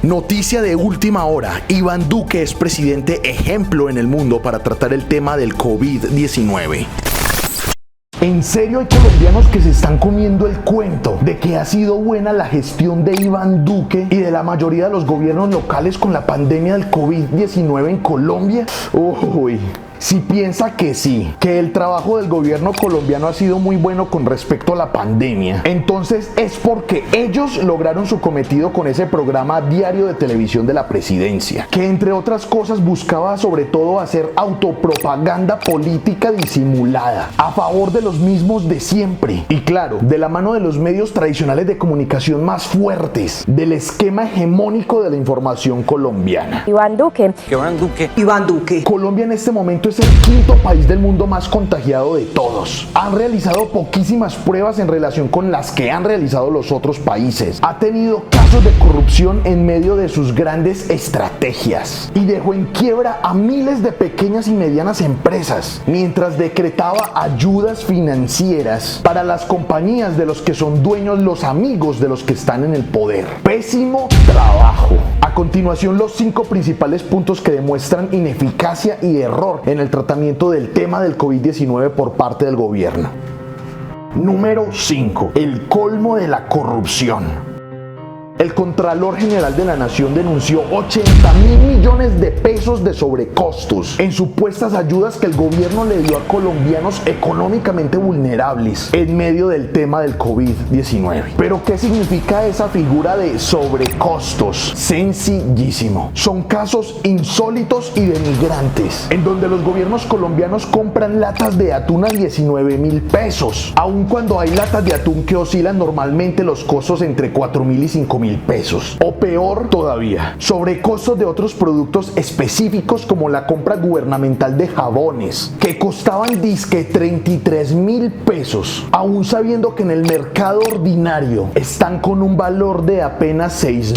Noticia de última hora. Iván Duque es presidente ejemplo en el mundo para tratar el tema del COVID-19. ¿En serio hay colombianos que se están comiendo el cuento de que ha sido buena la gestión de Iván Duque y de la mayoría de los gobiernos locales con la pandemia del COVID-19 en Colombia? Uy. Si piensa que sí, que el trabajo del gobierno colombiano ha sido muy bueno con respecto a la pandemia, entonces es porque ellos lograron su cometido con ese programa diario de televisión de la presidencia, que entre otras cosas buscaba sobre todo hacer autopropaganda política disimulada, a favor de los mismos de siempre, y claro, de la mano de los medios tradicionales de comunicación más fuertes, del esquema hegemónico de la información colombiana. Iván Duque. Iván Duque. Colombia en este momento es el quinto país del mundo más contagiado de todos. Han realizado poquísimas pruebas en relación con las que han realizado los otros países. Ha tenido casos de corrupción en medio de sus grandes estrategias y dejó en quiebra a miles de pequeñas y medianas empresas, mientras decretaba ayudas financieras para las compañías de los que son dueños los amigos de los que están en el poder. Pésimo trabajo. A continuación, los 5 principales puntos que demuestran ineficacia y error en el tratamiento del tema del COVID-19 por parte del gobierno. Número 5. El colmo de la corrupción. El Contralor General de la Nación denunció 80.000 millones de pesos de sobrecostos en supuestas ayudas que el gobierno le dio a colombianos económicamente vulnerables en medio del tema del COVID-19. ¿Pero qué significa esa figura de sobrecostos? Sencillísimo. Son casos insólitos y denigrantes, en donde los gobiernos colombianos compran latas de atún a 19.000 pesos, aun cuando hay latas de atún que oscilan normalmente los costos entre 4.000 y 5.000 pesos. O peor todavía, sobrecostos de otros productos específicos como la compra gubernamental de jabones, que costaban disque 33.000 pesos, aún sabiendo que en el mercado ordinario están con un valor de apenas 6.000.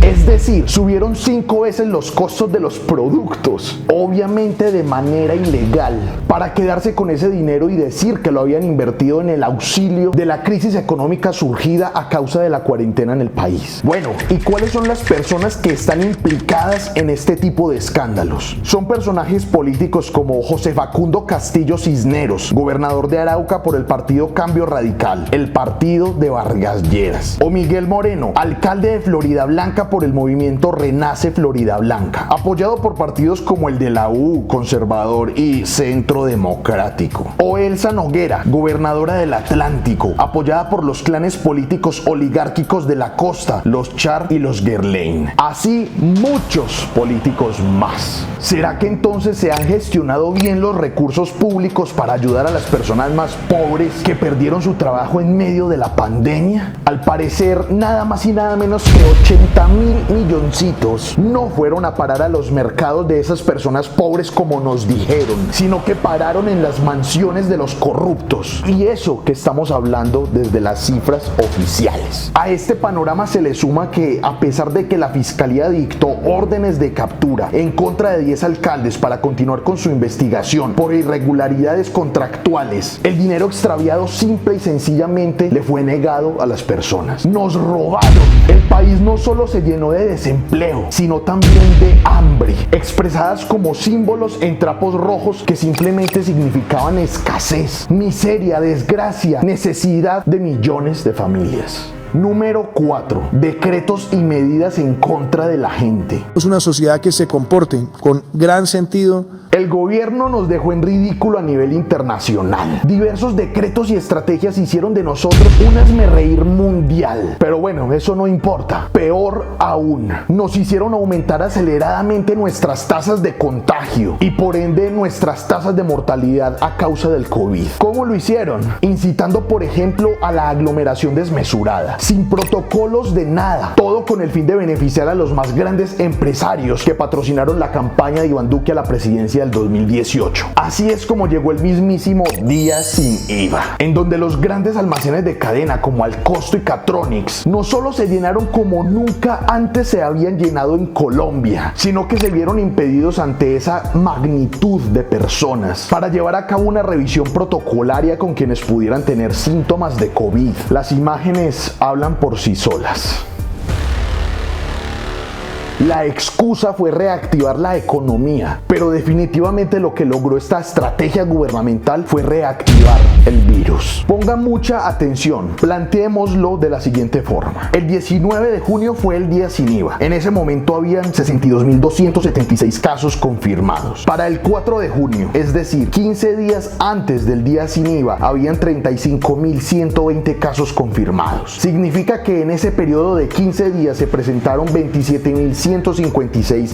Es decir, subieron 5 veces los costos de los productos, obviamente de manera ilegal, para quedarse con ese dinero y decir que lo habían invertido en el auxilio de la crisis económica surgida a causa de la cuarentena en el país. Bueno, ¿y cuáles son las personas que están implicadas en este tipo de escándalos? Son personajes políticos como José Facundo Castillo Cisneros, gobernador de Arauca por el partido Cambio Radical, el partido de Vargas Lleras, o Miguel Moreno, alcalde de Florida Blanca por el movimiento Renace Florida Blanca, apoyado por partidos como el de la U, Conservador y Centro Democrático, o Elsa Noguera, gobernadora del Atlántico, apoyada por los clanes políticos oligárquicos de la costa, los Char y los Gerlain, así muchos políticos más. ¿Será que entonces se han gestionado bien los recursos públicos para ayudar a las personas más pobres que perdieron su trabajo en medio de la pandemia? Al parecer, nada más y nada menos que 80.000 milloncitos no fueron a parar a los mercados de esas personas pobres como nos dijeron, sino que pararon en las mansiones de los corruptos. Y eso que estamos hablando desde las cifras oficiales. A este panorama se le suma que, a pesar de que la Fiscalía dictó órdenes de captura en contra de 10 alcaldes para continuar con su investigación por irregularidades contractuales, el dinero extraviado simple y sencillamente le fue negado a las personas. Nos robaron. El país no solo se llenó de desempleo, sino también de hambre, expresadas como símbolos en trapos rojos que simplemente significaban escasez, miseria, desgracia, necesidad de millones de familias. Número 4. Decretos y medidas en contra de la gente. Es una sociedad que se comporte con gran sentido. El gobierno nos dejó en ridículo a nivel internacional. Diversos decretos y estrategias hicieron de nosotros un hazmerreír mundial. Pero bueno, eso no importa. Peor aún, nos hicieron aumentar aceleradamente nuestras tasas de contagio y por ende nuestras tasas de mortalidad a causa del COVID. ¿Cómo lo hicieron? Incitando, por ejemplo, a la aglomeración desmesurada, sin protocolos de nada, todo con el fin de beneficiar a los más grandes empresarios que patrocinaron la campaña de Iván Duque a la presidencia del 2018. Así es como llegó el mismísimo día sin IVA, en donde los grandes almacenes de cadena como Alcosto y Catronics no solo se llenaron como nunca antes se habían llenado en Colombia, sino que se vieron impedidos ante esa magnitud de personas para llevar a cabo una revisión protocolaria con quienes pudieran tener síntomas de COVID. Las imágenes hablan por sí solas. La excusa fue reactivar la economía, pero definitivamente lo que logró esta estrategia gubernamental fue reactivar el virus. Pongan mucha atención, planteémoslo de la siguiente forma. El 19 de junio fue el día sin IVA. En ese momento habían 62.276 casos confirmados. Para el 4 de junio, es decir, 15 días antes del día sin IVA, habían 35.120 casos confirmados. Significa que en ese periodo de 15 días se presentaron 27.156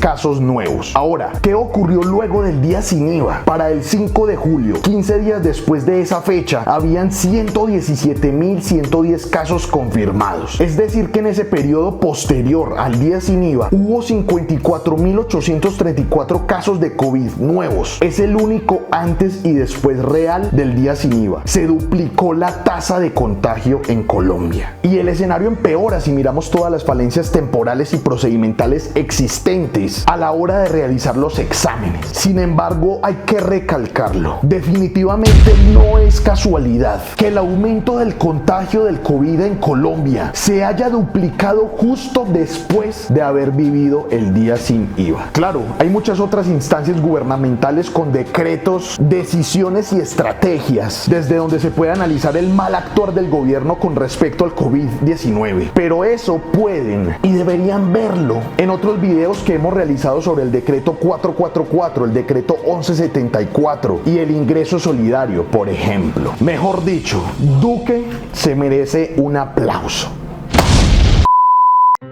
casos nuevos. Ahora, ¿qué ocurrió luego del día sin IVA? Para el 5 de julio, 15 días después de esa fecha, habían 117.110 casos confirmados. Es decir, que en ese periodo posterior al día sin IVA, hubo 54.834 casos de COVID nuevos. Es el único antes y después real del día sin IVA. Se duplicó la tasa de contagio en Colombia. Y el escenario empeora si miramos todas las falencias temporales y procedimentales existentes a la hora de realizar los exámenes. Sin embargo, hay que recalcarlo. Definitivamente no es casualidad que el aumento del contagio del COVID en Colombia se haya duplicado justo después de haber vivido el día sin IVA. Claro, hay muchas otras instancias gubernamentales con decretos, decisiones y estrategias desde donde se puede analizar el mal actuar del gobierno con respecto al COVID-19. Pero eso pueden y deberían verlo en otros videos que hemos realizado sobre el decreto 444, el decreto 1174 y el ingreso solidario, por ejemplo. Mejor dicho, Duque se merece un aplauso.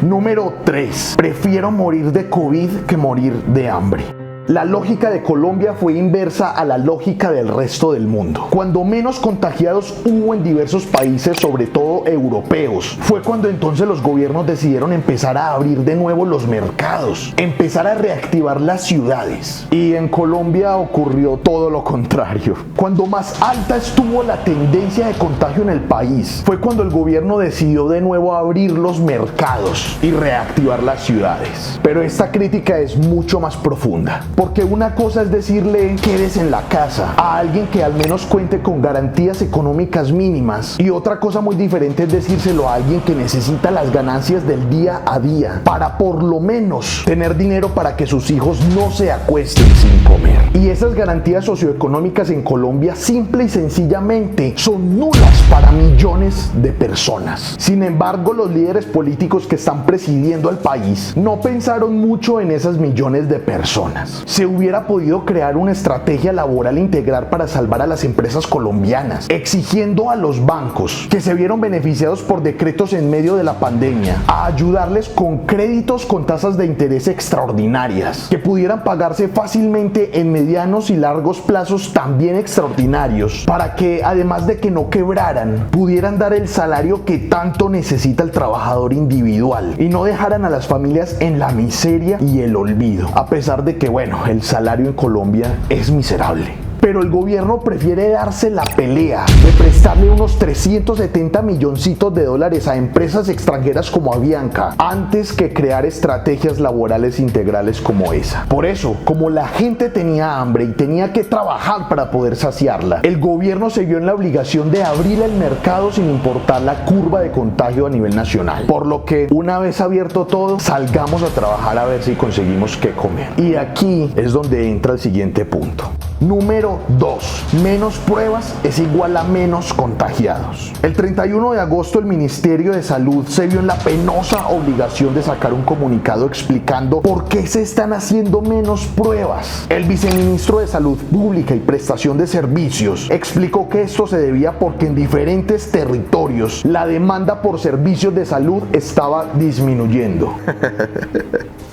Número 3. Prefiero morir de COVID que morir de hambre. La lógica de Colombia fue inversa a la lógica del resto del mundo. Cuando menos contagiados hubo en diversos países, sobre todo europeos, fue cuando entonces los gobiernos decidieron empezar a abrir de nuevo los mercados, empezar a reactivar las ciudades. Y en Colombia ocurrió todo lo contrario. Cuando más alta estuvo la tendencia de contagio en el país, fue cuando el gobierno decidió de nuevo abrir los mercados y reactivar las ciudades. Pero esta crítica es mucho más profunda. Porque una cosa es decirle quédese en la casa a alguien que al menos cuente con garantías económicas mínimas, y otra cosa muy diferente es decírselo a alguien que necesita las ganancias del día a día para por lo menos tener dinero para que sus hijos no se acuesten sin comer. Y esas garantías socioeconómicas en Colombia simple y sencillamente son nulas para millones de personas. Sin embargo, los líderes políticos que están presidiendo al país no pensaron mucho en esas millones de personas. Se hubiera podido crear una estrategia laboral integral para salvar a las empresas colombianas, exigiendo a los bancos que se vieron beneficiados por decretos en medio de la pandemia a ayudarles con créditos con tasas de interés extraordinarias, que pudieran pagarse fácilmente en medianos y largos plazos también extraordinarios, para que además de que no quebraran, pudieran dar el salario que tanto necesita el trabajador individual y no dejaran a las familias en la miseria y el olvido, a pesar de que, bueno, el salario en Colombia es miserable. Pero el gobierno prefiere darse la pelea de prestarle unos 370 milloncitos de dólares a empresas extranjeras como Avianca antes que crear estrategias laborales integrales como esa. Por eso, como la gente tenía hambre y tenía que trabajar para poder saciarla, el gobierno se vio en la obligación de abrir el mercado sin importar la curva de contagio a nivel nacional. Por lo que, una vez abierto todo, salgamos a trabajar a ver si conseguimos qué comer. Y aquí es donde entra el siguiente punto. Número 2. Menos pruebas es igual a menos contagiados. El 31 de agosto el Ministerio de Salud se vio en la penosa obligación de sacar un comunicado explicando por qué se están haciendo menos pruebas. El viceministro de Salud Pública y Prestación de Servicios explicó que esto se debía porque en diferentes territorios la demanda por servicios de salud estaba disminuyendo.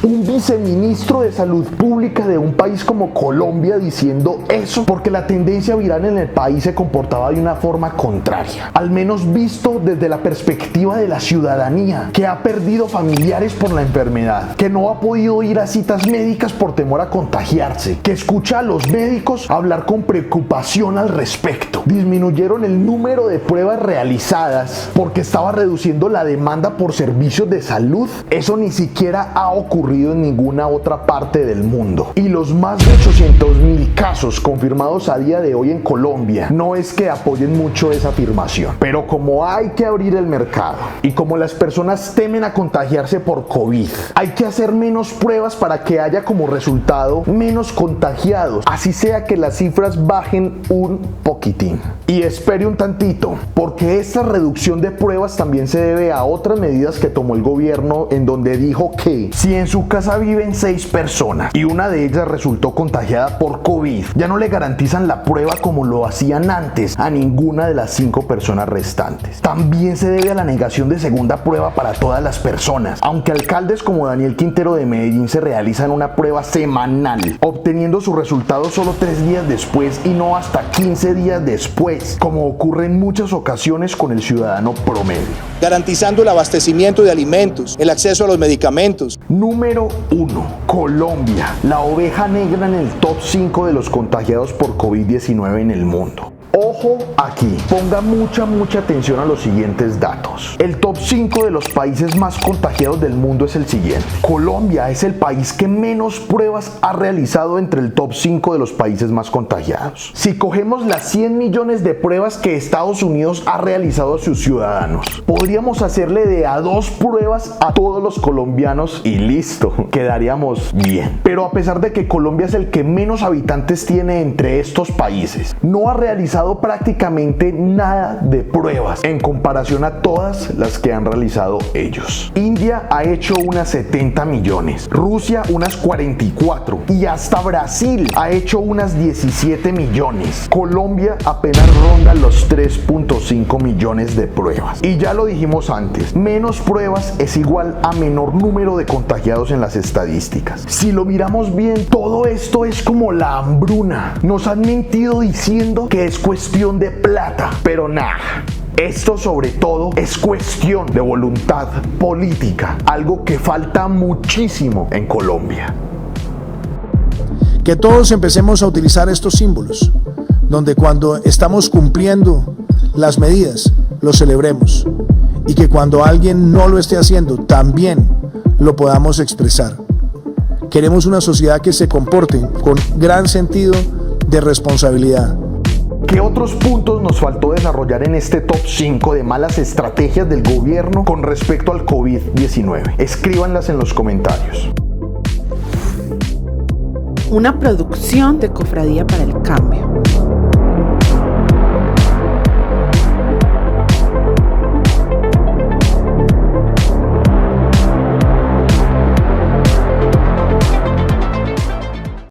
Un viceministro de Salud Pública de un país como Colombia diciendo eso porque la tendencia viral en el país se comportaba de una forma contraria, al menos visto desde la perspectiva de la ciudadanía que ha perdido familiares por la enfermedad, que no ha podido ir a citas médicas por temor a contagiarse, que escucha a los médicos hablar con preocupación al respecto. Disminuyeron el número de pruebas realizadas porque estaba reduciendo la demanda por servicios de salud. Eso ni siquiera ha ocurrido ocurrido en ninguna otra parte del mundo. Y los más de 800.000 casos confirmados a día de hoy en Colombia no es que apoyen mucho esa afirmación. Pero como hay que abrir el mercado y como las personas temen a contagiarse por COVID, hay que hacer menos pruebas para que haya como resultado menos contagiados, así sea que las cifras bajen un poquitín. Y espere un tantito, porque esta reducción de pruebas también se debe a otras medidas que tomó el gobierno, en donde dijo que si en su casa viven 6 personas y una de ellas resultó contagiada por COVID, ya no le garantizan la prueba como lo hacían antes a ninguna de las 5 personas restantes. También se debe a la negación de segunda prueba para todas las personas, aunque alcaldes como Daniel Quintero de Medellín se realizan una prueba semanal, obteniendo su resultado solo 3 días después y no hasta 15 días después, como ocurre en muchas ocasiones con el ciudadano promedio. Garantizando el abastecimiento de alimentos, el acceso a los medicamentos. Número 1. Colombia, la oveja negra en el top 5 de los contagiados por COVID-19 en el mundo. Ojo aquí, ponga mucha atención a los siguientes datos. El top 5 de los países más contagiados del mundo es el siguiente. Colombia es el país que menos pruebas ha realizado entre el top 5 de los países más contagiados. Si cogemos las 100 millones de pruebas que Estados Unidos ha realizado a sus ciudadanos, podríamos hacerle de a 2 pruebas a todos los colombianos y listo, quedaríamos bien. Pero a pesar de que Colombia es el que menos habitantes tiene entre estos países, no ha realizado prácticamente nada de pruebas en comparación a todas las que han realizado ellos. India ha hecho unas 70 millones, Rusia unas 44 y hasta Brasil ha hecho unas 17 millones. Colombia apenas ronda los 3.5 millones de pruebas. Y ya lo dijimos antes, menos pruebas es igual a menor número de contagiados en las estadísticas. Si lo miramos bien, todo esto es como la hambruna. Nos han mentido diciendo que es cuestión de plata, pero nada. Esto sobre todo es cuestión de voluntad política, algo que falta muchísimo en Colombia. Que todos empecemos a utilizar estos símbolos, donde cuando estamos cumpliendo las medidas, lo celebremos, y que cuando alguien no lo esté haciendo, también lo podamos expresar. Queremos una sociedad que se comporte con gran sentido de responsabilidad. ¿Qué otros puntos nos faltó desarrollar en este top 5 de malas estrategias del gobierno con respecto al COVID-19? Escríbanlas en los comentarios. Una producción de Cofradía para el Cambio.